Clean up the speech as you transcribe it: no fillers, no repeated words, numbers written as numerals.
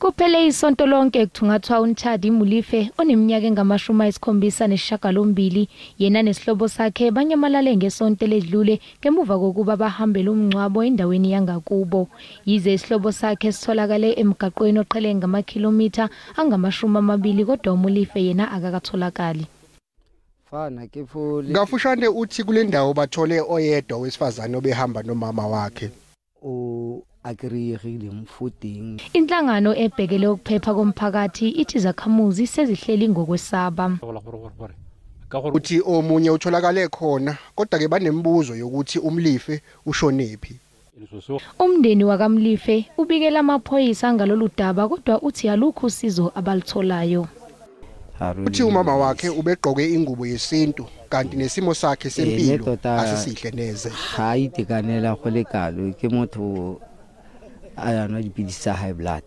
Kuphele isonto lonke Kuthungatha uNtshadi Mulife oneminyaka engama-78 yena nesihlobo sakhe banyamalale ngesonto eledlule ngemuva kokuba bahambele umngcwabo endaweni yangakubo. Yize isihlobo sakhe sitholakale emgwaqeni oqhele ngamakhilomitha angama-20 kodwa uMulife yena akakatholakali. Ngafushane uthi kule ndawo bathole oyedwa owesifazane obehamba nomama wakhe. Inhlangano ebhekele ukuphepha komphakathi ithi zakhamuzi sezihleli ngokwesaba. Uthi omunye utholakale khona kodwa ke banembuzo yokuthi umlife ushonephi. Umndeni wakaMlife ubikela amaphoyisa ngalolu daba kodwa uthi alukho usizo abalitholayo. Uthi umama wakhe ubegqoke ingubo yesintu kanti nesimo sakhe sempilo asisihle neze. Hayi tekanela go lekalo ke motho a yana dipidisa high blood.